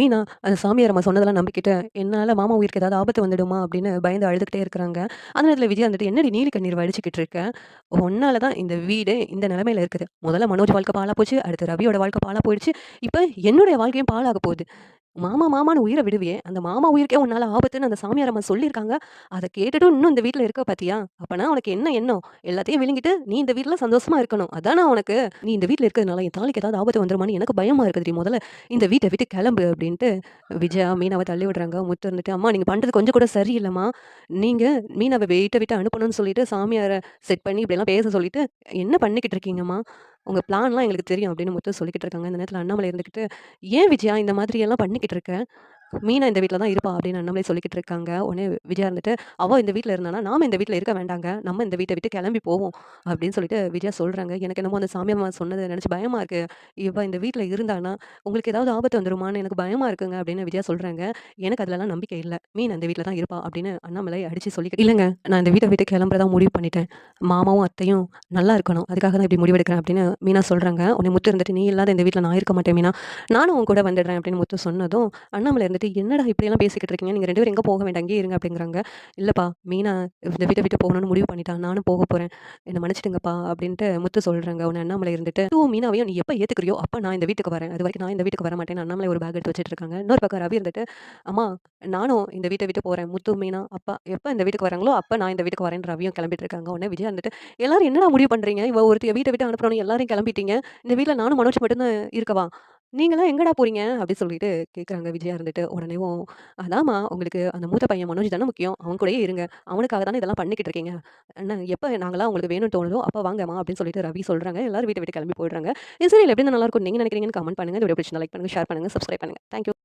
மீனா அந்த சாமியார் அம்மா சொன்னதெல்லாம் நம்பிக்கிட்டு, "என்னால மாமா உயிருக்கு ஏதாவது ஆபத்து வந்துடுமா?" அப்படின்னு பயந்து அழுதுகிட்டே இருக்கிறாங்க. அந்த நேரத்தில விஜயா வந்துட்டு, "என்னடி நீலி கண்ணீர் வடிச்சுக்கிட்டு இருக்க? உன்னால தான் இந்த வீடே இந்த நிலைமையில இருக்குது. முதல்ல மனோஜ் வாழ்க்கை பாழா போச்சு. அடுத்து ரவியோட வாழ்க்கை பாழா போயிடுச்சு. இப்ப என்னுடைய வாழ்க்கையும் பாழாக போகுது. மாமா மாமான்னு உயிர விடுவியே! அந்த மாமா உயிருக்கே உன்னால ஆபத்துன்னு அந்த சாமியார் அம்மா சொல்லியிருக்காங்க. அத கேட்டுட்டும் இன்னும் இந்த வீட்ல இருக்க பாத்தியா? அப்பன்னா உனக்கு என்ன எண்ணம்? எல்லாத்தையும் விழுங்கிட்டு நீ இந்த வீட்ல சந்தோஷமா இருக்கணும். அதானே உனக்கு? நீ இந்த வீட்ல இருக்கிறதுனால என் தாலிக்கு ஏதாவது ஆபத்து வந்துருமான்னு எனக்கு பயமா இருக்குதுடி. முதல்ல இந்த வீட்ட விட்டு கெளம்பு" அப்படின்ட்டு விஜயா மீனாவ தள்ளி விடுறாங்க. முத்து இருந்துட்டு, "அம்மா நீங்க பண்றது கொஞ்சம் கூட சரியில்லம்மா. நீங்க மீனாவ வீட்ட விட்டு அனுப்பணும்னு சொல்லிட்டு சாமியார செட் பண்ணி இப்படியெல்லாம் பேச சொல்லிட்டு என்ன பண்ணிக்கிட்டு இருக்கீங்கம்மா? உங்க பிளான்லாம் எங்களுக்கு தெரியும்" அப்படின்னு முத்து சொல்லிக்கிட்டு இருக்காங்க. இந்த நேரத்தில அண்ணாமலை இருந்துகிட்டு, "ஏன் விஜயா இந்த மாதிரியெல்லாம் பண்ணிக்கிட்டு இருக்க? மீனா இந்த வீட்ல தான் இருப்பா" அப்படின்னு அண்ணாமலை சொல்லிக்கிட்டு இருக்காங்க. உடனே விஜயா இருந்துட்டு, "அவ இந்த வீட்ல இருந்தான்னா, நாம இந்த வீட்ல இருக்க வேண்டாங்க. நம்ம இந்த வீட்ட விட்டு கிளம்பி போவோம்" அப்படின்னு சொல்லிட்டு விஜயா சொல்றாங்க. எனக்கு என்னமோ அந்த சாமியாம்மா சொன்னத நினைச்சு பயமா இருக்கு. இவ இந்த வீட்ல இருந்தான்னா, உங்களுக்கு ஏதாவது ஆபத்து வந்துருமான்னு எனக்கு பயமா இருக்குங்க அப்படின்னு விஜயா சொல்றாங்க. எனக்கு அதுலலாம் நம்பிக்கை இல்ல. மீனா இந்த வீட்ல தான் இருப்பா அப்படின்னு அண்ணாமலை அடிச்சு சொல்லிக்கிட்டு, "இல்லங்க நான் இந்த வீட்ட விட்டு கிளம்புறதா முடிவு பண்ணிட்டேன். மாமாவும், அத்தையும் நல்லா இருக்கணும். அதுக்காக தான் இப்படி முடிவெடுக்கிறேன்" அப்படின்னு மீனா சொல்றாங்க. உடனே முத்து இருந்துட்டு, "நீ இல்லாத இந்த வீட்ல நான் இருக்க மாட்டேன் மீனா. நானும் உன் கூட வந்துடுறேன்" அப்படின்னு முத்து சொன்னதும், அண்ணாமலை இருந்துட்டு, "என்னடா இப்படியெல்லாம் பேசிக்கிட்டு இருக்கீங்க? நீங்க 2 பேரும் எங்க போக வேண்டாம். இங்கேயே இருங்க" அப்படிங்கிறாங்க. "இல்லப்பா, மீனா இந்த வீட்ட விட்டு போகணும்னு முடிவு பண்ணிட்டா. நானும் போக போறேன். என்ன மன்னிச்சுடுங்கப்பா" அப்படின்ட்டு முத்து சொல்றாங்க. உடனே அண்ணாமலை இருந்துட்டு, "முத்துவும் மீனாவையும் நீ எப்ப ஏத்துக்கிறியோ, அப்ப நான் இந்த வீட்டுக்கு வரேன். அதுவரைக்கும் நான் இந்த வீட்டுக்கு வரமாட்டேன்னு" அண்ணாமலை ஒரு பேக் எடுத்து வச்சுட்டு இருக்காங்க. இன்னொரு பக்கம் ரவி இருந்துட்டு, "அம்மா நானும் இந்த வீட்ட விட்டு போறேன். முத்து, மீனா, அப்பா எப்ப இந்த வீட்டுக்கு வராங்களோ, அப்ப நான் இந்த வீட்டுக்கு வரேன்னு" ரவியும் கிளம்பிட்டு இருக்காங்க. உடனே விஜயா இருந்துட்டு, "எல்லாரும் என்னடா முடிவு பண்றீங்க? இவ ஒருத்திய வீட்ட விட்டு அனுப்புறோம்னு எல்லாரும் கிளம்பிட்டீங்க. இந்த வீட்ல நானும் மனோஜ் மட்டும் தான் இருக்கவா? நீங்கலாம் எங்கடா போறீங்க?" அப்படி சொல்லிட்டு கேட்குறாங்க விஜயா இருந்துட்டு. உடனேவும், "அதாம்மா உங்களுக்கு அந்த மூத்த பையன் மனோஜ் தானே முக்கியம். அவன் கூடயே இருங்க. அவனுக்காக தானே இதெல்லாம் பண்ணிக்கிட்டு இருக்கீங்க. என்ன எப்ப நாங்கலாம் உங்களுக்கு வேணும்னு தோணுதோ, அப்ப வாங்கம்மா" அப்படின்னு சொல்லிட்டு ரவி சொல்றாங்க. எல்லாரும் வீட்ட விட்டு கிளம்பி போயிடுறாங்க. இந்த சீரியல் எப்படி இருந்தா நல்லா இருக்கும்னு நீங்க நினைக்கிறீங்கன்னு கமெண்ட் பண்ணுங்க. இந்த வீடியோ பிடிச்சிருந்தா லைக் பண்ணுங்க, ஷேர் பண்ணுங்க, சப்ஸ்கிரைப் பண்ணுங்க. Thank you.